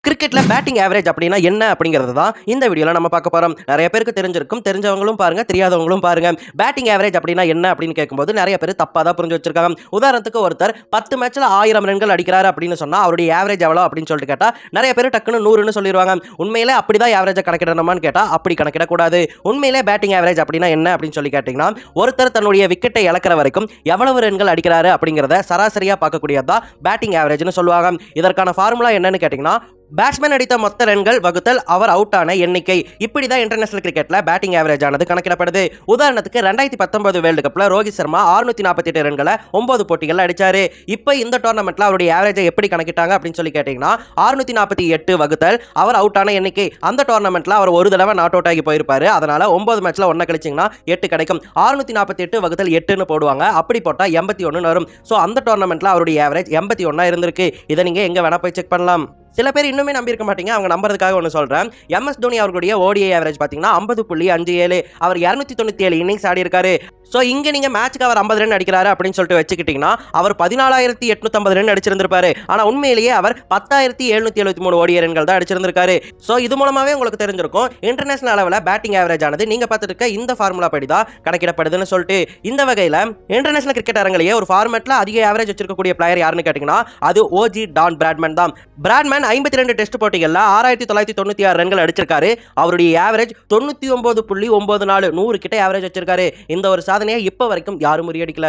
கிரிக்கெட்ல batting average அப்படின்னா என்ன அப்படிங்கிறது தான் இந்த வீடியோல நம்ம பார்க்க போறோம். நிறைய பேருக்கு தெரிஞ்சிருக்கும், தெரிஞ்சவங்களும் பாருங்க, தெரியாதவங்களும் பாருங்க. பேட்டிங் ஆவரேஜ் அப்படின்னா என்ன அப்படின்னு கேட்கும்போது நிறைய பேர் தப்பா தான் புரிஞ்சு வச்சிருக்காங்க. உதாரணத்துக்கு ஒருத்தர் 10 மேட்ச்ல 1000 ரன்கள் அடிக்கிறாரு அப்படின்னு சொன்னா அவருடைய ஆவரேஜ் எவ்வளவு அப்படின்னு சொல்லிட்டு கேட்டா நிறைய பேர் டக்குன்னு 100ன்னு சொல்லிடுவாங்க. உண்மையிலே அப்படிதான் ஆவரேஜை கணக்கிடணுமான்னு கேட்டா அப்படி கணக்கிடக்கூடாது. உண்மையிலே பேட்டிங் ஆவரேஜ் அப்படின்னா என்ன அப்படின்னு சொல்லி கேட்டீங்கன்னா ஒருத்தர் தன்னுடைய விக்கெட்டை இழக்கிற வரைக்கும் எவ்வளவு ரன்கள் அடிக்கிறாரு அப்படிங்கிறத சராசரியா பார்க்கக்கூடியதான் பேட்டிங் ஆவரேஜ்னு சொல்லுவாங்க. இதற்கான ஃபார்முலா என்னன்னு கேட்டீங்கன்னா பேட்ஸ்மேன் அடித்த மொத்த ரன்கள் வகுத்தல் அவர் அவுட் ஆன எண்ணிக்கை. இப்படிதான் இன்டர்நேஷனல் கிரிக்கெட்ல பேட்டிங் ஆவரேஜ் ஆனது கணக்கிடப்படுது. உதாரணத்துக்கு 2019 வேர்ல்டு கப்ல ரோஹித் சர்மா 648 ரன்களை 9 போட்டிகள்ல அடிச்சாரு. இப்போ இந்த டோர்னமெண்ட்ல அவருடைய ஆவரேஜை எப்படி கணக்கிட்டாங்க அப்படின்னு சொல்லி கேட்டீங்கன்னா 648 வகுத்தல் அவர் அவுட் ஆன எண்ணிக்கை. அந்த டோர்னமெண்ட்ல அவர் ஒரு தடவை நாட் அவுட் ஆகி போயிருப்பாரு. அதனால 9 மேட்ச்ல 1 கழிச்சிங்கன்னா 8 கிடைக்கும். 648 வகுத்தல் 8ன்னு போடுவாங்க. அப்படி போட்டா 81 வரும். ஸோ அந்த டோர்னமெண்ட்ல அவருடைய ஆவரேஜ் 81 இருந்திருக்கு. இதை நீங்க எங்க வேணா போய் செக் பண்ணலாம். சில பேர் இன்னுமே நம்பியிருக்க மாட்டீங்க, அவங்க நம்புறதுக்காக ஒன்று சொல்கிறேன். MS தோனி அவர்களுடைய ODI ஆவரேஜ் பார்த்தீங்கன்னா 50.57. அவர் 297 இன்னிங்ஸ் ஆடி இருக்காரு. ஸோ இங்கே நீங்கள் மேட்ச்க்கு அவர் 50 ரன் அடிக்கிறாரு அப்படின்னு சொல்லிட்டு வச்சுக்கிட்டீங்கன்னா அவர் 14,850 ரன் அடிச்சிருந்திருப்பாரு. ஆனால் உண்மையிலேயே அவர் 10,773 ODI ரன்கள் தான் அடிச்சிருந்திருக்காரு. ஸோ இது மூலமாகவே உங்களுக்கு தெரிஞ்சிருக்கும் இன்டர்நேஷனல் அளவில் பேட்டிங் ஆவரேஜ் ஆனது நீங்கள் பார்த்துட்டு இருக்க இந்த ஃபார்முலா படி தான் கணக்கிடப்படுதுன்னு சொல்லிட்டு. இந்த வகையில் இன்டர்நேஷனல் கிரிக்கெட் அரங்கிலேயே ஒரு ஃபார்மேட்டில் அதிக ஆவரேஜ் வச்சிருக்கக்கூடிய பிளேயர் யாருன்னு கேட்டிங்கன்னா அது OG டான் பிராட்மேன் தான். பிராட்மேன் 52 டெஸ்ட் போட்டிகள்ல 6,996 ரன்கள் அடிச்சிருக்காரு. அவருடைய ஆவரேஜ் 99.94, 100 கிட்ட ஆவரேஜ் வச்சிருக்காரு. இந்த ஒரு சாதனையை இப்ப வரைக்கும் யாரும் முறியடிக்கல.